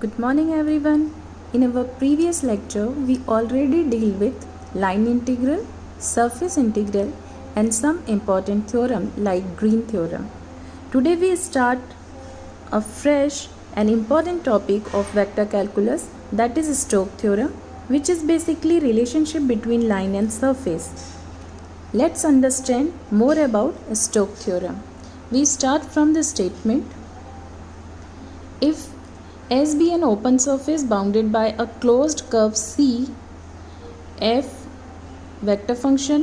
Good morning everyone. In our previous lecture, we already deal with line integral, surface integral and some important theorem like Green theorem. Today we start a fresh and important topic of vector calculus, that is Stokes theorem, which is basically relationship between line and surface. Let's understand more about Stokes theorem. We start from the statement: if S be an open surface bounded by a closed curve C, f vector function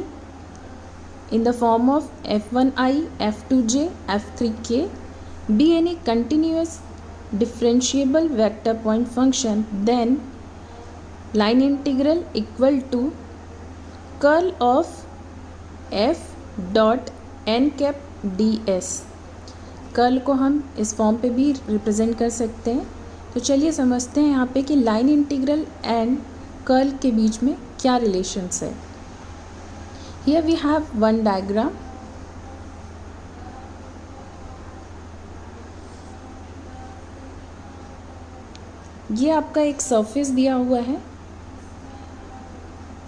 in the form of f1i, f2j, f3k be any continuous differentiable vector point function, then line integral equal to curl of f dot n cap ds. Curl को हम इस form पे भी represent कर सकते हैं. तो चलिए समझते हैं यहाँ पे कि लाइन इंटीग्रल एंड कर्ल के बीच में क्या रिलेशंस है. Here we have one diagram. ये आपका एक सरफेस दिया हुआ है.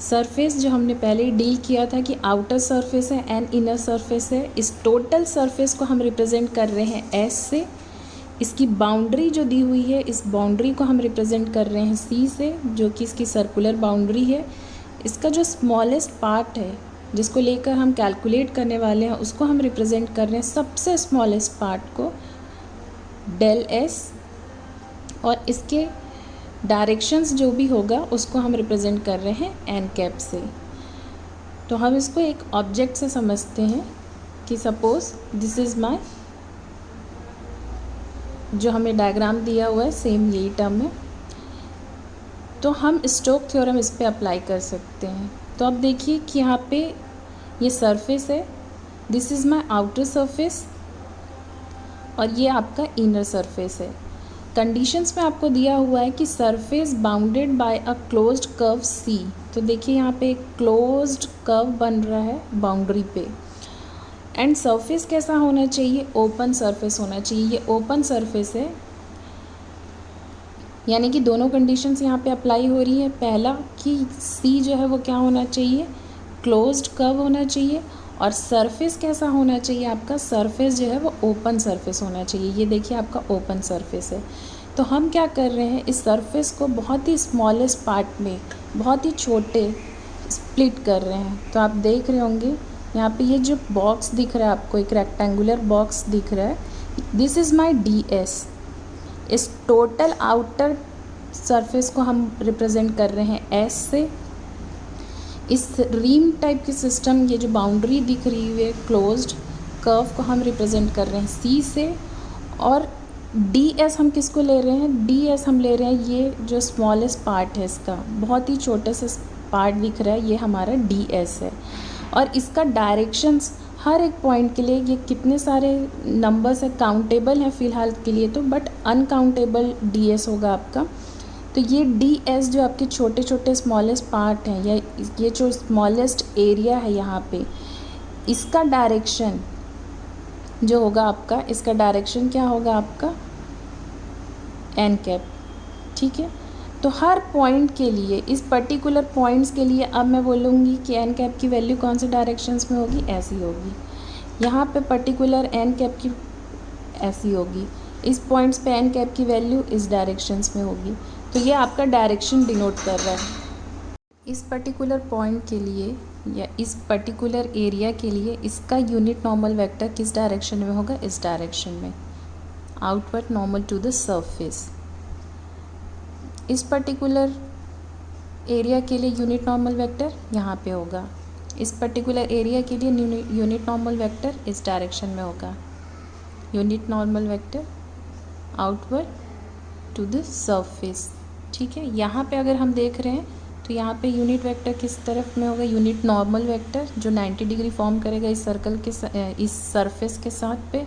सरफेस जो हमने पहले डील किया था कि आउटर सरफेस है एंड इनर सरफेस है. इस टोटल सरफेस को हम रिप्रेजेंट कर रहे हैं एस से. इसकी बाउंड्री जो दी हुई है, इस बाउंड्री को हम रिप्रेजेंट कर रहे हैं सी से, जो कि इसकी सर्कुलर बाउंड्री है. इसका जो स्मॉलेस्ट पार्ट है जिसको लेकर हम कैलकुलेट करने वाले हैं, उसको हम रिप्रेजेंट कर रहे हैं सबसे स्मॉलेस्ट पार्ट को डेल एस, और इसके डायरेक्शंस जो भी होगा उसको हम रिप्रेजेंट कर रहे हैं एन कैप से. तो हम इसको एक ऑब्जेक्ट से समझते हैं कि सपोज दिस इज़ माय, जो हमें डायग्राम दिया हुआ है सेम यही टर्म है. तो हम स्टोक्स थ्योरम इस पे अप्लाई कर सकते हैं. तो अब देखिए कि यहाँ पे ये सरफेस है, this is my outer surface, और ये आपका इनर सरफेस है. कंडीशंस में आपको दिया हुआ है कि surface bounded by a closed curve C. तो देखिए यहाँ पे एक क्लोज्ड कर्व बन रहा है बाउंड्री पे. एंड सरफेस कैसा होना चाहिए? ओपन सरफेस होना चाहिए. ये ओपन सरफेस है, यानी कि दोनों कंडीशंस यहाँ पे अप्लाई हो रही है. पहला कि सी जो है वो क्या होना चाहिए? क्लोज्ड कर्व होना चाहिए. और सरफेस कैसा होना चाहिए? आपका सरफेस जो है वो ओपन सरफेस होना चाहिए. ये देखिए आपका ओपन सरफेस है. तो हम क्या कर रहे हैं, इस सरफेस को बहुत ही स्मॉलेस्ट पार्ट में, बहुत ही छोटे स्प्लिट कर रहे हैं. तो आप देख रहे होंगे यहाँ पे ये जो बॉक्स दिख रहा है आपको, एक रेक्टेंगुलर बॉक्स दिख रहा है, this is my D S. इस टोटल आउटर सरफेस को हम रिप्रेजेंट कर रहे हैं एस से. इस रिम टाइप की सिस्टम, ये जो बाउंड्री दिख रही है क्लोज्ड कर्व को हम रिप्रेजेंट कर रहे हैं सी से. और डी एस हम किसको ले रहे हैं? डी एस हम ले रहे हैं ये जो स्मॉलेस्ट पार्ट है, इसका बहुत ही छोटा सा पार्ट दिख रहा है, ये हमारा डी एस है. और इसका डायरेक्शंस हर एक पॉइंट के लिए, ये कितने सारे नंबर्स है, काउंटेबल हैं फ़िलहाल के लिए तो, बट अनकाउंटेबल डी एस होगा आपका. तो ये डी एस जो आपके छोटे छोटे स्मॉलेस्ट पार्ट हैं, या ये जो स्मॉलेस्ट एरिया है यहाँ पे, इसका डायरेक्शन जो होगा आपका, इसका डायरेक्शन क्या होगा आपका? N cap. ठीक है. तो हर पॉइंट के लिए, इस पर्टिकुलर पॉइंट्स के लिए अब मैं बोलूँगी कि एन कैप की वैल्यू कौन से डायरेक्शंस में होगी? ऐसी होगी. यहाँ पे पर्टिकुलर एन कैप की ऐसी होगी. इस पॉइंट्स पे एन कैप की वैल्यू इस डायरेक्शंस में होगी. तो ये आपका डायरेक्शन डिनोट कर रहा है. इस पर्टिकुलर पॉइंट के लिए या इस पर्टिकुलर एरिया के लिए इसका यूनिट नॉर्मल वेक्टर किस डायरेक्शन में होगा? इस डायरेक्शन में, outward normal to the surface. इस पर्टिकुलर एरिया के लिए यूनिट नॉर्मल वेक्टर यहाँ पे होगा. इस पर्टिकुलर एरिया के लिए यूनिट नॉर्मल वेक्टर इस डायरेक्शन में होगा. Unit normal vector outward to the surface. ठीक है. यहाँ पे अगर हम देख रहे हैं तो यहाँ पे यूनिट वेक्टर किस तरफ में होगा? यूनिट नॉर्मल वेक्टर जो 90 डिग्री फॉर्म करेगा इस सर्कल के इस सरफेस के साथ पे,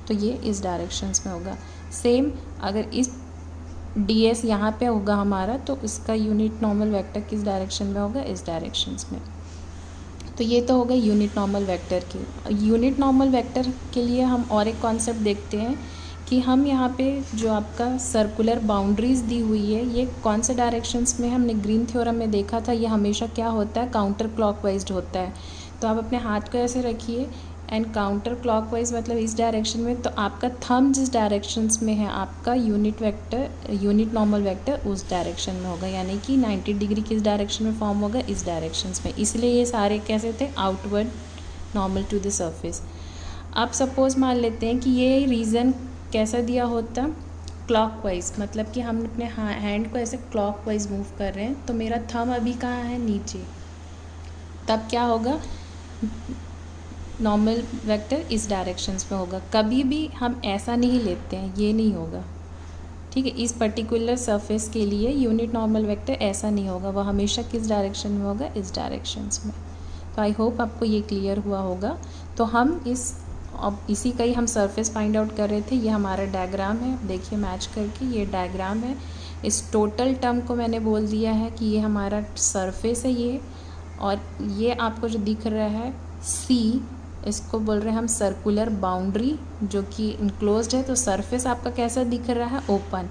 तो ये इस डायरेक्शंस में होगा. सेम अगर इस डी एस यहाँ पे होगा हमारा, तो इसका यूनिट नॉर्मल वेक्टर किस डायरेक्शन में होगा? इस डायरेक्शंस में. तो ये तो होगा यूनिट नॉर्मल वेक्टर की. यूनिट नॉर्मल वेक्टर के लिए हम और एक कॉन्सेप्ट देखते हैं कि हम यहाँ पे जो आपका सर्कुलर बाउंड्रीज़ दी हुई है ये कौन से डायरेक्शंस में, हमने ग्रीन थ्योरम में देखा था, ये हमेशा क्या होता है, काउंटर क्लॉकवाइज होता है। तो आप अपने हाथ को ऐसे रखिए एंड काउंटर क्लॉकवाइज मतलब इस डायरेक्शन में, तो आपका थंब जिस डायरेक्शंस में है आपका यूनिट नॉर्मल वेक्टर उस डायरेक्शन में होगा, यानी कि 90 डिग्री किस डायरेक्शन में फॉर्म होगा, इस डायरेक्शंस में। इसलिए ये सारे कैसे थे, outward normal to the surface. अब सपोज मान लेते हैं कि ये रीज़न कैसा दिया होता, क्लॉकवाइज, मतलब कि हम अपने हैंड को ऐसे क्लॉकवाइज मूव कर रहे हैं, तो मेरा थंब अभी कहाँ है, नीचे, तब क्या होगा, नॉर्मल वेक्टर इस डायरेक्शंस में होगा। कभी भी हम ऐसा नहीं लेते हैं, ये नहीं होगा, ठीक है। इस पर्टिकुलर सरफेस के लिए यूनिट नॉर्मल वेक्टर ऐसा नहीं होगा, वह हमेशा किस डायरेक्शन में होगा, इस डायरेक्शंस में। तो आई होप आपको ये क्लियर हुआ होगा। तो हम अब इसी का ही हम सरफेस फाइंड आउट कर रहे थे। ये हमारा डायग्राम है, देखिए मैच करके, ये डायग्राम है। इस टोटल टर्म को मैंने बोल दिया है कि ये हमारा सरफेस है ये, और ये आपको जो दिख रहा है सी, इसको बोल रहे हैं हम सर्कुलर बाउंड्री जो कि इनक्लोज्ड है। तो सरफेस आपका कैसा दिख रहा है, ओपन,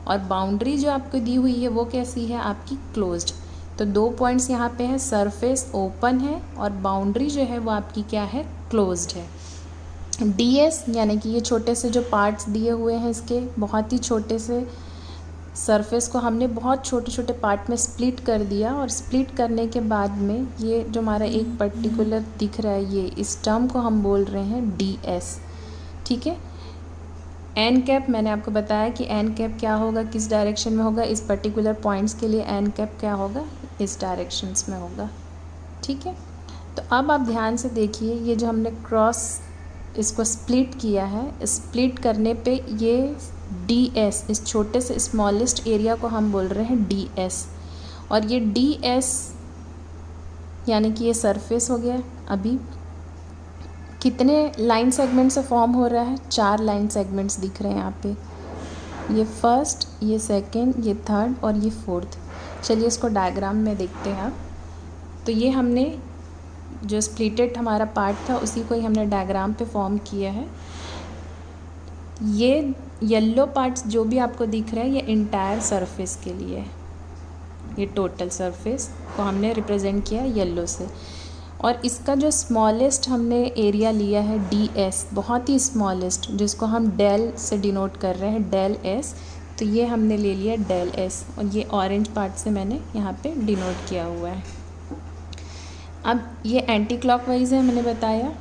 और बाउंड्री जो आपको दी हुई है वो कैसी है, आपकी क्लोज्ड। तो 2 पॉइंट्स यहाँ पे है, सरफेस ओपन है और बाउंड्री जो है वो आपकी क्या है, क्लोज्ड है। DS यानी कि ये छोटे से जो पार्ट्स दिए हुए हैं इसके, बहुत ही छोटे से सरफेस को हमने बहुत छोटे छोटे पार्ट में स्प्लिट कर दिया, और स्प्लिट करने के बाद में ये जो हमारा एक पर्टिकुलर दिख रहा है, ये इस टर्म को हम बोल रहे हैं DS, ठीक है। एन कैप मैंने आपको बताया कि एन कैप क्या होगा, किस डायरेक्शन में होगा, इस पर्टिकुलर पॉइंट्स के लिए एन कैप क्या होगा, इस डायरेक्शंस में होगा, ठीक है। तो अब आप ध्यान से देखिए, ये जो हमने क्रॉस इसको स्प्लिट किया है, स्प्लिट करने पे ये DS, इस छोटे से स्मॉलेस्ट एरिया को हम बोल रहे हैं DS, और ये DS यानी कि ये सरफेस हो गया। अभी कितने लाइन सेगमेंट से फॉर्म हो रहा है, 4 लाइन सेगमेंट्स दिख रहे हैं यहाँ पे, ये फर्स्ट, ये सेकंड, ये थर्ड और ये फोर्थ। चलिए इसको डायग्राम में देखते हैं आप। तो ये हमने जो स्प्लिटेड हमारा पार्ट था उसी को ही हमने डायग्राम पे फॉर्म किया है। ये येलो पार्ट्स जो भी आपको दिख रहा है ये इंटायर सरफेस के लिए, ये टोटल सरफेस को हमने रिप्रेजेंट किया येलो से। और इसका जो स्मॉलेस्ट हमने एरिया लिया है DS, बहुत ही स्मॉलेस्ट, जिसको हम डेल से डिनोट कर रहे हैं, डेल S, तो ये हमने ले लिया डेल S, और ये ऑरेंज पार्ट से मैंने यहाँ पे डिनोट किया हुआ है। अब ये एंटी क्लॉकवाइज है मैंने बताया।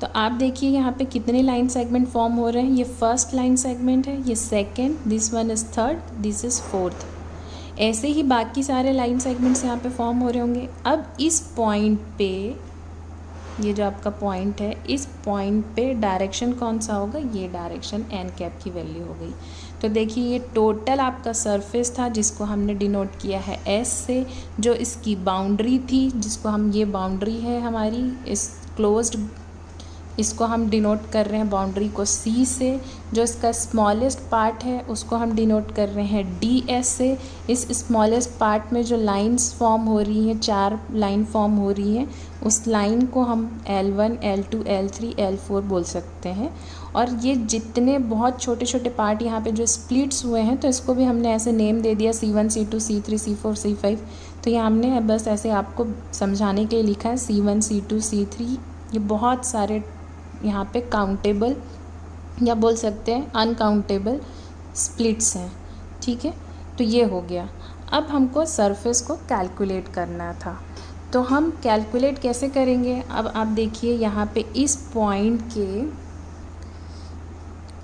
तो आप देखिए यहाँ पे कितने लाइन सेगमेंट फॉर्म हो रहे हैं, ये फर्स्ट लाइन सेगमेंट है, ये second, this one is third, this is fourth. ऐसे ही बाकी सारे लाइन सेगमेंट्स यहाँ पे फॉर्म हो रहे होंगे। अब इस पॉइंट पे, ये जो आपका पॉइंट है, इस पॉइंट पे डायरेक्शन कौन सा होगा, ये डायरेक्शन एन कैप की वैल्यू हो गई। तो देखिए ये टोटल आपका सरफेस था जिसको हमने डिनोट किया है S से, जो इसकी बाउंड्री थी जिसको हम, ये बाउंड्री है हमारी, इस क्लोज्ड, इसको हम डिनोट कर रहे हैं बाउंड्री को C से। जो इसका स्मॉलेस्ट पार्ट है उसको हम डिनोट कर रहे हैं DS से। इस स्मॉलेस्ट पार्ट में जो लाइंस फॉर्म हो रही हैं, 4 लाइन फॉर्म हो रही हैं, उस लाइन को हम L1, L2, L3, L4 बोल सकते हैं। और ये जितने बहुत छोटे छोटे पार्ट यहाँ पे जो स्प्लिट्स हुए हैं, तो इसको भी हमने ऐसे नेम दे दिया, C1, C2, C3, C4, C5। तो ये हमने बस ऐसे आपको समझाने के लिए लिखा है C1, C2, C3। ये बहुत सारे यहाँ पे काउंटेबल या बोल सकते हैं अनकाउंटेबल स्प्लिट्स हैं, ठीक है। तो ये हो गया। अब हमको सरफेस को कैलकुलेट करना था, तो हम कैलकुलेट कैसे करेंगे। अब आप देखिए यहाँ पे इस पॉइंट के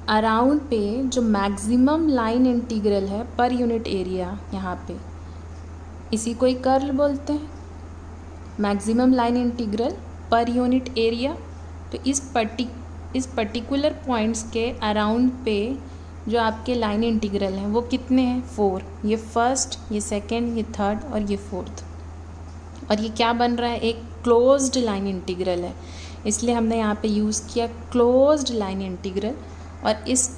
अराउंड पे जो मैक्सिमम लाइन इंटीग्रल है पर यूनिट एरिया, यहाँ पे इसी को ही कर्ल बोलते हैं, maximum line integral per unit area. तो इस पर्टिकुलर पॉइंट्स के अराउंड पे जो आपके लाइन इंटीग्रल हैं वो कितने हैं, 4। ये फर्स्ट, ये सेकंड, ये थर्ड और ये फोर्थ। और ये क्या बन रहा है, एक क्लोज्ड लाइन इंटीग्रल है, इसलिए हमने यहाँ पे यूज़ किया क्लोज्ड लाइन इंटीग्रल। और इस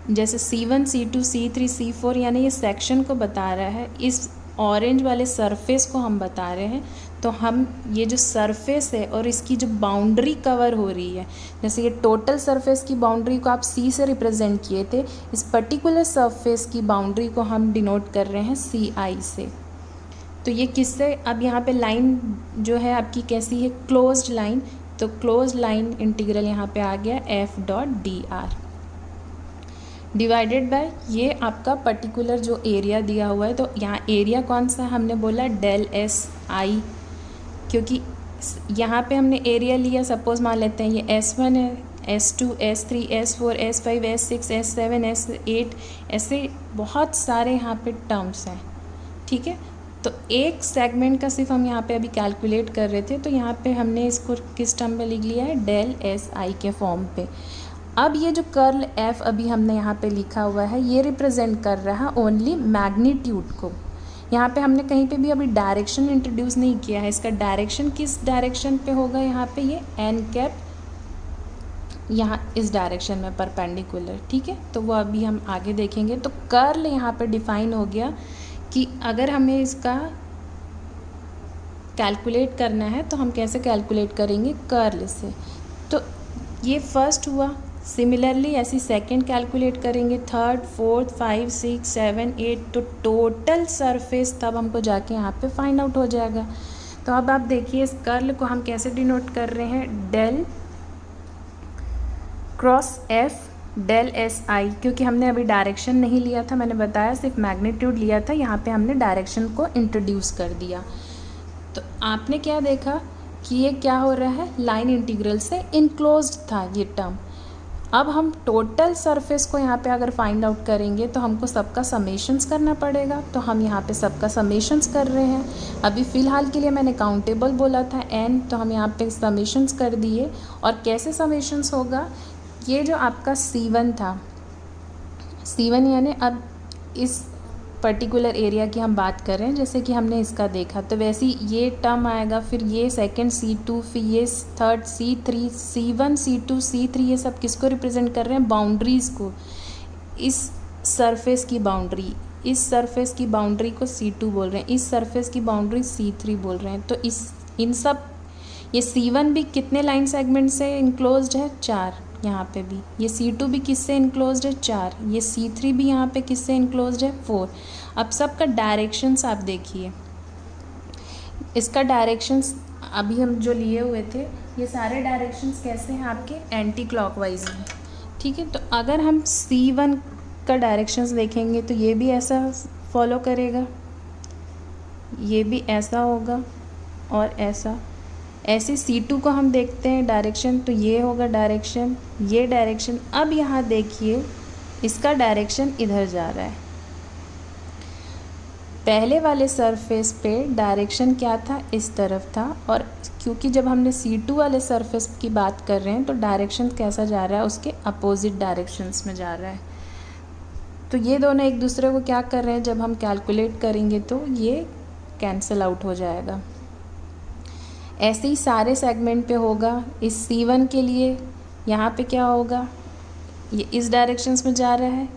जैसे C1, C2, C3, C4 यानी ये सेक्शन को बता रहा है, इस ऑरेंज वाले सरफेस को हम बता रहे हैं। तो तो हम ये जो सरफेस है और इसकी जो बाउंड्री कवर हो रही है, जैसे ये टोटल सरफेस की बाउंड्री को आप सी से रिप्रेजेंट किए थे, इस पर्टिकुलर सरफेस की बाउंड्री को हम डिनोट कर रहे हैं सी आई से। तो ये किससे, अब यहाँ पे लाइन जो है आपकी कैसी है, क्लोज्ड लाइन, तो क्लोज्ड लाइन इंटीग्रल यहाँ पे आ गया F dot d are divided by ये आपका पर्टिकुलर जो एरिया दिया हुआ है। तो यहाँ एरिया कौन सा हमने बोला, डेल एस आई, क्योंकि यहाँ पे हमने एरिया लिया, सपोज मान लेते हैं ये S1 है, S2, S3, S4, S5, S6, S7, S8, ऐसे बहुत सारे यहाँ पे टर्म्स हैं, ठीक है। तो एक सेगमेंट का सिर्फ हम यहाँ पे अभी कैलकुलेट कर रहे थे, तो यहाँ पे हमने इसको किस टर्म में लिख लिया है, डेल एस आई के फॉर्म पे। अब ये जो कर्ल एफ अभी हमने यहाँ पे लिखा हुआ है, ये रिप्रेजेंट कर रहा है ओनली मैग्नीट्यूड को। यहाँ पे हमने कहीं पे भी अभी डायरेक्शन इंट्रोड्यूस नहीं किया है। इसका डायरेक्शन किस डायरेक्शन पे होगा, यहाँ पे ये एन कैप यहाँ इस डायरेक्शन में परपेंडिकुलर, ठीक है। तो वो अभी हम आगे देखेंगे। तो कर्ल यहाँ पे डिफाइन हो गया कि अगर हमें इसका कैलकुलेट करना है तो हम कैसे कैलकुलेट करेंगे, कर्ल से। तो ये फर्स्ट हुआ, सिमिलरली ऐसी सेकंड कैलकुलेट करेंगे, थर्ड, फोर्थ, 5, 6, 7, 8, तो टोटल सरफेस तब हमको जाके यहाँ पे फाइंड आउट हो जाएगा। तो अब आप देखिए इस कर्ल को हम कैसे डिनोट कर रहे हैं, del cross f del s i, क्योंकि हमने अभी डायरेक्शन नहीं लिया था, मैंने बताया सिर्फ मैग्नीट्यूड लिया था, यहाँ पे हमने डायरेक्शन को इंट्रोड्यूस कर दिया। तो आपने क्या देखा कि ये क्या हो रहा है, लाइन इंटीग्रल से इनक्लोज्ड था ये टर्म। अब हम टोटल सरफेस को यहाँ पे अगर फाइंड आउट करेंगे तो हमको सबका समेशंस करना पड़ेगा, तो हम यहाँ पे सबका समेशंस कर रहे हैं। अभी फ़िलहाल के लिए मैंने काउंटेबल बोला था n, तो हम यहाँ पे समेशंस कर दिए। और कैसे समेशंस होगा, ये जो आपका C1 था, C1 यानी अब इस पर्टिकुलर एरिया की हम बात कर रहे हैं, जैसे कि हमने इसका देखा, तो वैसे ही ये टर्म आएगा, फिर ये सेकंड C2, फिर ये third C3, C1, C2, C3, ये सब किसको रिप्रेजेंट कर रहे हैं, बाउंड्रीज़ को। इस सरफेस की बाउंड्री, इस सरफेस की बाउंड्री को C2 बोल रहे हैं, इस सरफेस की बाउंड्री C3 बोल रहे हैं। तो इन सब, ये C1 भी कितने लाइन सेगमेंट से इनक्लोज्ड है, 4, यहाँ पे भी ये C2 भी किससे इनक्लोज्ड है, 4, ये C3 भी यहाँ पे किससे इनक्लोज्ड है, 4। अब सबका डायरेक्शंस आप देखिए, इसका डायरेक्शंस अभी हम जो लिए हुए थे, ये सारे डायरेक्शंस कैसे हैं आपके, एंटी क्लॉकवाइज हैं, ठीक है। तो अगर हम C1 का डायरेक्शंस देखेंगे तो ये भी ऐसा फॉलो करेगा, ये भी ऐसा होगा और ऐसा। ऐसे C2 को हम देखते हैं डायरेक्शन, तो ये होगा डायरेक्शन, ये डायरेक्शन। अब यहाँ देखिए इसका डायरेक्शन इधर जा रहा है। पहले वाले सरफेस पे डायरेक्शन क्या था, इस तरफ था, और क्योंकि जब हमने C2 वाले सरफेस की बात कर रहे हैं तो डायरेक्शन कैसा जा रहा है, उसके अपोजिट डायरेक्शंस में जा रहा है। तो ये दोनों एक दूसरे को क्या कर रहे हैं, जब हम कैलकुलेट करेंगे तो ये कैंसिल आउट हो जाएगा। ऐसे ही सारे सेगमेंट पे होगा। इस C1 के लिए यहाँ पे क्या होगा, ये इस डायरेक्शंस में जा रहा है,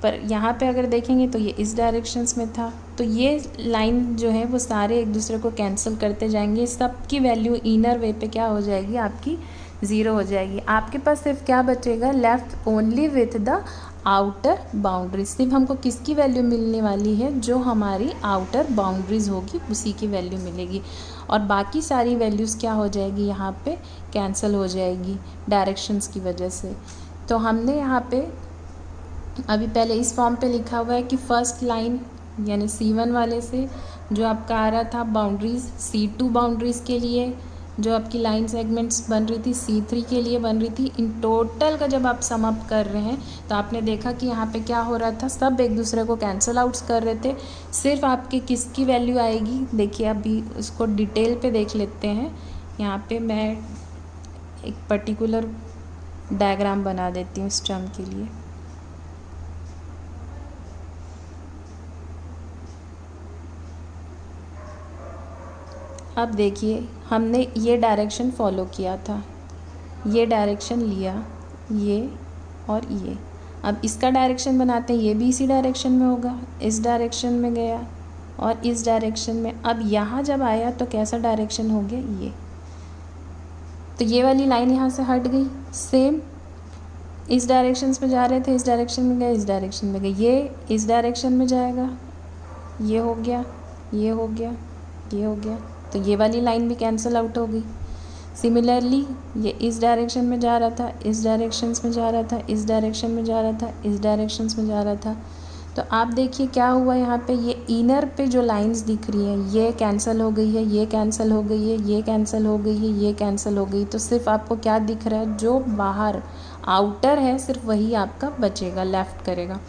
पर यहाँ पे अगर देखेंगे तो ये इस डायरेक्शंस में था। तो ये लाइन जो है वो सारे एक दूसरे को कैंसिल करते जाएंगे, सब की वैल्यू इनर वे पे क्या हो जाएगी, आपकी 0 हो जाएगी। आपके पास सिर्फ क्या बचेगा, left only with the outer boundary. सिर्फ हमको किसकी वैल्यू मिलने वाली है, जो हमारी आउटर बाउंड्रीज होगी उसी की वैल्यू मिलेगी, और बाकी सारी वैल्यूज़ क्या हो जाएगी, यहाँ पे कैंसिल हो जाएगी डायरेक्शंस की वजह से। तो हमने यहाँ पे अभी पहले इस फॉर्म पे लिखा हुआ है कि फर्स्ट लाइन यानी C1 वाले से जो आपका आ रहा था बाउंड्रीज़, C2 बाउंड्रीज़ के लिए जो आपकी लाइन सेगमेंट्स बन रही थी, C3 के लिए बन रही थी, इन टोटल का जब आप सम अप कर रहे हैं तो आपने देखा कि यहाँ पे क्या हो रहा था, सब एक दूसरे को कैंसिल आउट्स कर रहे थे। सिर्फ आपके किसकी वैल्यू आएगी, देखिए अभी उसको डिटेल पे देख लेते हैं। यहाँ पे मैं एक पर्टिकुलर डायग्राम बना देती हूँ इस टर्म के लिए। अब देखिए हमने ये डायरेक्शन फॉलो किया था, ये डायरेक्शन लिया, ये और ये। अब इसका डायरेक्शन बनाते हैं, ये भी इसी डायरेक्शन में होगा, इस डायरेक्शन में गया, और इस डायरेक्शन में। अब यहाँ जब आया तो कैसा डायरेक्शन हो गया ये, तो ये वाली लाइन यहाँ से हट गई। सेम इस डायरेक्शन में जा रहे थे, इस डायरेक्शन में गए, इस डायरेक्शन में गए, ये इस डायरेक्शन में जाएगा, ये हो गया, ये हो गया, ये हो गया, तो ये वाली लाइन भी कैंसिल आउट हो गई। सिमिलरली ये इस डायरेक्शन में जा रहा था, इस डायरेक्शंस में जा रहा था, इस डायरेक्शन में जा रहा था, इस डायरेक्शंस में जा रहा था। तो आप देखिए क्या हुआ यहाँ पे, ये इनर पे जो लाइंस दिख रही हैं ये कैंसिल हो गई है, ये कैंसिल हो गई है, ये कैंसिल हो गई है, ये कैंसिल हो गई। तो सिर्फ आपको क्या दिख रहा है, जो बाहर आउटर है सिर्फ वही आपका बचेगा, लेफ़्ट करेगा।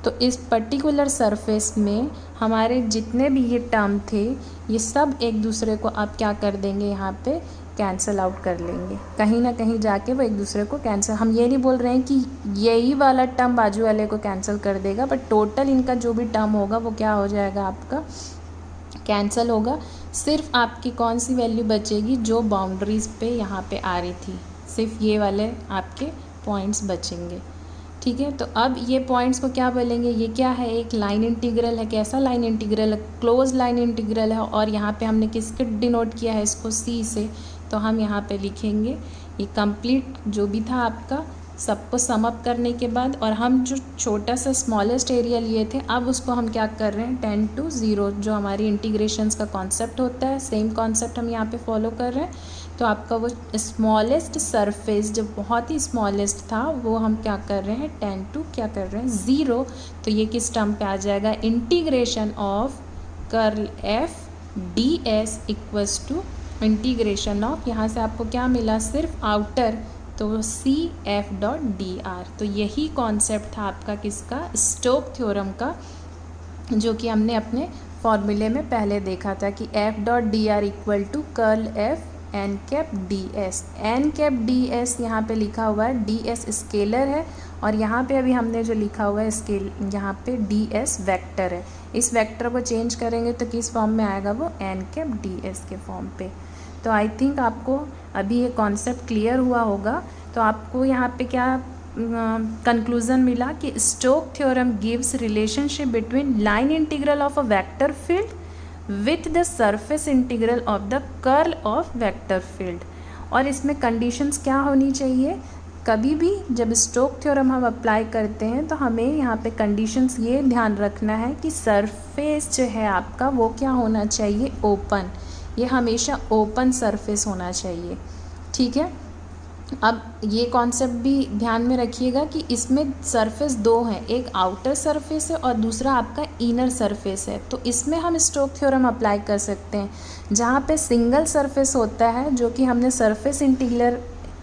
तो इस पर्टिकुलर सरफेस में हमारे जितने भी ये टर्म थे ये सब एक दूसरे को आप क्या कर देंगे, यहाँ पे कैंसिल आउट कर लेंगे। कहीं ना कहीं जाके वो एक दूसरे को कैंसिल, हम ये नहीं बोल रहे हैं कि यही वाला टर्म बाजू वाले को कैंसिल कर देगा, बट टोटल इनका जो भी टर्म होगा वो क्या हो जाएगा, आपका कैंसिल होगा। सिर्फ आपकी कौन सी वैल्यू बचेगी, जो बाउंड्रीज़ पे यहाँ पे आ रही थी, सिर्फ ये वाले आपके पॉइंट्स बचेंगे। ठीक है, तो अब ये पॉइंट्स को क्या बोलेंगे, ये क्या है, एक लाइन इंटीग्रल है। कैसा लाइन इंटीग्रल है, क्लोज लाइन इंटीग्रल है। और यहाँ पे हमने किसके डिनोट किया है इसको, सी से। तो हम यहाँ पे लिखेंगे ये कंप्लीट जो भी था आपका, सबको सम अप करने के बाद, और हम जो छोटा सा स्मॉलेस्ट एरिया लिए थे अब उसको हम क्या कर रहे हैं 10 to 0, जो हमारी इंटीग्रेशंस का कॉन्सेप्ट होता है, सेम कॉन्सेप्ट हम यहाँ पे फॉलो कर रहे हैं। तो आपका वो स्मॉलेस्ट सरफेस जो बहुत ही स्मॉलेस्ट था वो हम क्या कर रहे हैं 10 to क्या कर रहे हैं 0। तो ये किस टर्म पे आ जाएगा, integration of curl f d s equals to integration of, यहाँ से आपको क्या मिला, सिर्फ आउटर, तो c f dot d r. तो यही कॉन्सेप्ट था आपका किसका, स्टोक थ्योरम का, जो कि हमने अपने फॉर्मूले में पहले देखा था कि f dot d r equal to curl f n cap d s. N cap d s यहाँ पे लिखा हुआ है, डी एस स्केलर है, और यहाँ पे अभी हमने जो लिखा हुआ है स्केल, यहाँ पे डी एस वैक्टर है। इस वैक्टर को चेंज करेंगे तो किस फॉर्म में आएगा, वो एन कैप डी एस के फॉर्म पे। तो आई थिंक आपको अभी ये कॉन्सेप्ट क्लियर हुआ होगा। तो आपको यहाँ पे क्या कंक्लूज़न मिला कि stoke theorem gives relationship between line integral of a vector field with the surface integral of the curl of vector field. और इसमें कंडीशंस क्या होनी चाहिए, कभी भी जब स्टोक थ्योरम हम अप्लाई करते हैं तो हमें यहाँ पे कंडीशंस ये ध्यान रखना है कि सरफेस जो है आपका वो क्या होना चाहिए, ओपन। ये हमेशा ओपन सरफेस होना चाहिए। ठीक है, अब ये कॉन्सेप्ट भी ध्यान में रखिएगा कि इसमें सरफेस दो हैं, एक आउटर सरफेस है और दूसरा आपका इनर सरफेस है। तो इसमें हम स्टोक थ्योरम अप्लाई कर सकते हैं। जहाँ पे सिंगल सरफेस होता है, जो कि हमने सरफेस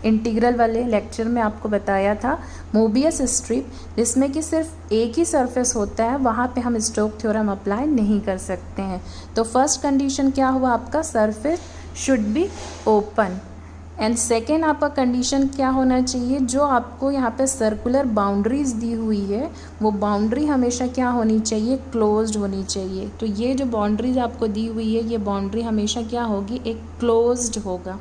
इंटीग्रल वाले लेक्चर में आपको बताया था, मोबियस स्ट्रिप, जिसमें कि सिर्फ एक ही सरफेस होता है, वहाँ पे हम स्टोक थ्योरम अप्लाई नहीं कर सकते हैं। तो फर्स्ट कंडीशन क्या हुआ आपका, surface should be open. And second आपका कंडीशन क्या होना चाहिए, जो आपको यहाँ पे सर्कुलर बाउंड्रीज दी हुई है वो बाउंड्री हमेशा क्या होनी चाहिए, क्लोज्ड होनी चाहिए। तो ये जो बाउंड्रीज आपको दी हुई है ये बाउंड्री हमेशा क्या होगी, एक क्लोज्ड होगा।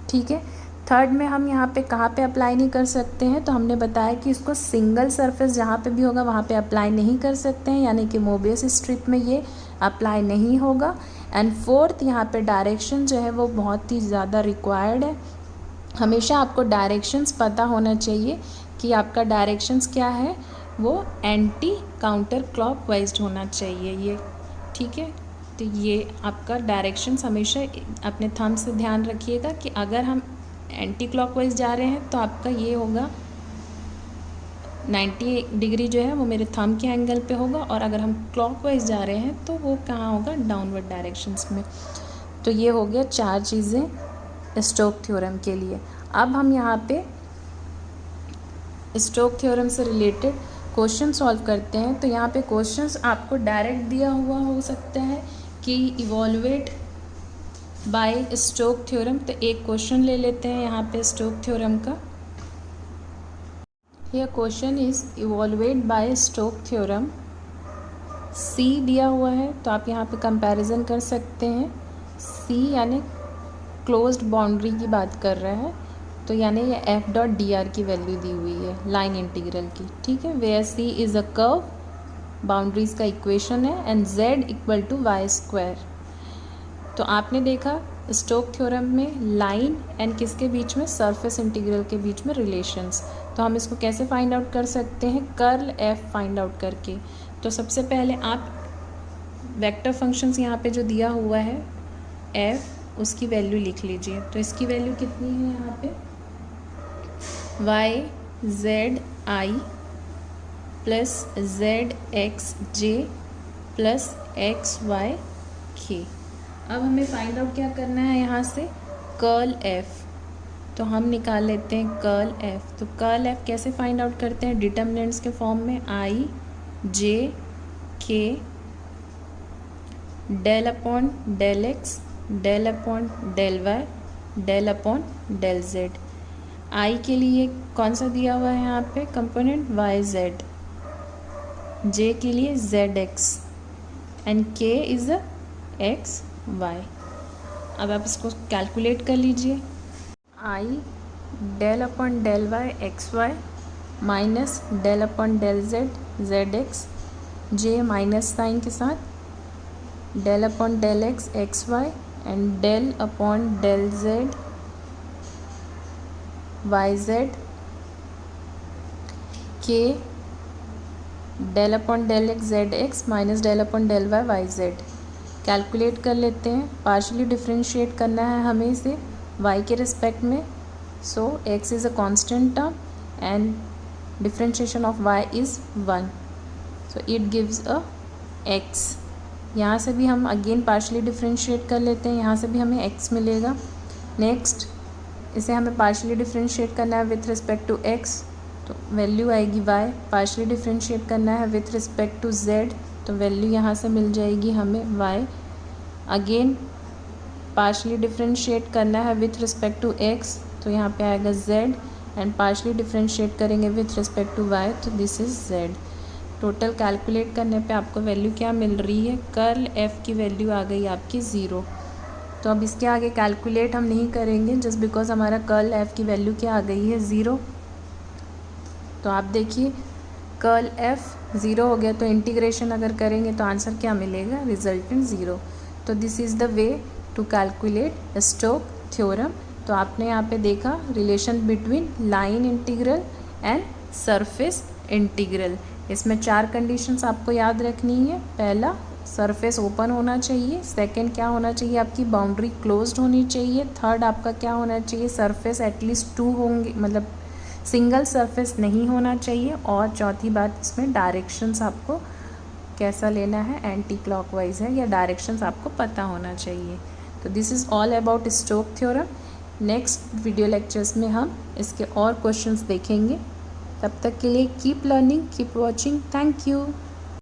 ठीक है, थर्ड में हम यहाँ पे कहाँ पे अप्लाई नहीं कर सकते हैं, तो हमने बताया कि इसको सिंगल सरफेस जहाँ पे भी होगा वहाँ पे अप्लाई नहीं कर सकते हैं, यानी कि मोबियस स्ट्रिप में ये अप्लाई नहीं होगा। एंड फोर्थ, यहाँ पे डायरेक्शन जो है वो बहुत ही ज़्यादा रिक्वायर्ड है। हमेशा आपको डायरेक्शंस पता होना चाहिए कि आपका डायरेक्शंस क्या है, वो एंटी काउंटर क्लॉकवाइज होना चाहिए ये। ठीक है, तो ये आपका डायरेक्शंस हमेशा अपने थंब से ध्यान रखिएगा कि अगर हम एंटी क्लॉकवाइज जा रहे हैं तो आपका ये होगा 90 डिग्री जो है वो मेरे थंब के एंगल पे होगा, और अगर हम क्लॉकवाइज जा रहे हैं तो वो कहाँ होगा, डाउनवर्ड डायरेक्शंस में। तो ये हो गया 4 चीज़ें स्टोक थ्योरम के लिए। अब हम यहाँ पे स्टोक थ्योरम से रिलेटेड क्वेश्चन सॉल्व करते हैं। तो यहाँ पे क्वेश्चंस आपको डायरेक्ट दिया हुआ हो सकता है कि इवॉल्वेट बाय स्टोक थ्योरम। तो एक क्वेश्चन ले लेते हैं यहाँ पे स्टोक थ्योरम का। यह question is involved by Stoke theorem. C दिया हुआ है तो आप यहाँ पे कंपैरिजन कर सकते हैं। सी यानी क्लोज्ड बाउंड्री की बात कर रहा है, तो यानी ये एफ डॉट डी आर की वैल्यू दी हुई है लाइन इंटीग्रल की। ठीक है, where c is a curve boundaries का इक्वेशन है, and z equal to y square. तो आपने देखा स्टोक थ्योरम में लाइन एंड किसके बीच में, सरफेस इंटीग्रल के बीच में रिलेशंस। तो हम इसको कैसे फाइंड आउट कर सकते हैं, कर्ल f फाइंड आउट करके। तो सबसे पहले आप वेक्टर फंक्शंस यहाँ पे जो दिया हुआ है f, उसकी वैल्यू लिख लीजिए। तो इसकी वैल्यू कितनी है यहाँ पे, y z i plus z x j plus x y k। अब हमें फाइंड आउट क्या करना है यहाँ से, कर्ल f। तो हम निकाल लेते हैं कर्ल f। तो कर्ल f कैसे फाइंड आउट करते हैं, डिटर्मिनेंट्स के फॉर्म में, i j k del upon del X del upon del Y del upon del Z. I के लिए कौन सा दिया हुआ है यहाँ पे कंपोनेंट, वाई जेड, जे के लिए Z X and K is X Y. अब आप इसको कैलकुलेट कर लीजिए, I del upon del Y X Y minus del upon del Z Z X, J minus sign के साथ del upon del X X Y and del upon del Z Y Z, K del upon del X Z X minus del upon del Y Y Z. Calculate कर लेते हैं, partially differentiate करना है हमें इसे y के respect में। सो x is a constant term and differentiation of y is 1, so it gives a x। यहाँ से भी हम अगेन पार्शियली डिफ्रेंशिएट कर लेते हैं, यहाँ से भी हमें x मिलेगा। नेक्स्ट इसे हमें पार्शियली डिफ्रेंशिएट करना है विथ रिस्पेक्ट टू x, तो वैल्यू आएगी y। पार्शियली डिफ्रेंशिएट करना है विथ रिस्पेक्ट टू z, तो वैल्यू यहाँ से मिल जाएगी हमें y। अगेन पार्शियली डिफ्रेंशिएट करना है विथ रिस्पेक्ट टू x, तो यहाँ पे आएगा z, एंड पार्शियली डिफ्रेंशिएट करेंगे विथ रिस्पेक्ट टू y, तो this is z। Total calculate करने पे आपको वैल्यू क्या मिल रही है, कर्ल f की वैल्यू आ गई आपकी 0। तो अब इसके आगे कैलकुलेट हम नहीं करेंगे जस्ट बिकॉज हमारा कर्ल f की वैल्यू क्या आ गई है, 0। तो आप देखिए कर्ल f 0 हो गया, तो इंटीग्रेशन अगर करेंगे तो आंसर क्या मिलेगा, रिजल्टेंट 0। तो this is the way to calculate stoke theorem. तो आपने यहाँ पे देखा relation between line integral and surface integral. इसमें 4 कंडीशंस आपको याद रखनी है। पहला, सरफेस ओपन होना चाहिए। सेकंड, क्या होना चाहिए, आपकी बाउंड्री क्लोज्ड होनी चाहिए। थर्ड, आपका क्या होना चाहिए, सरफेस एटलीस्ट 2 होंगे, मतलब सिंगल सरफेस नहीं होना चाहिए। और चौथी बात, इसमें डायरेक्शंस आपको कैसा लेना है, एंटी क्लॉकवाइज है या डायरेक्शंस आपको पता होना चाहिए। तो this is all about stoke theorem. Next video lectures में हम इसके और क्वेश्चंस देखेंगे। तब तक के लिए keep learning, keep watching. Thank you.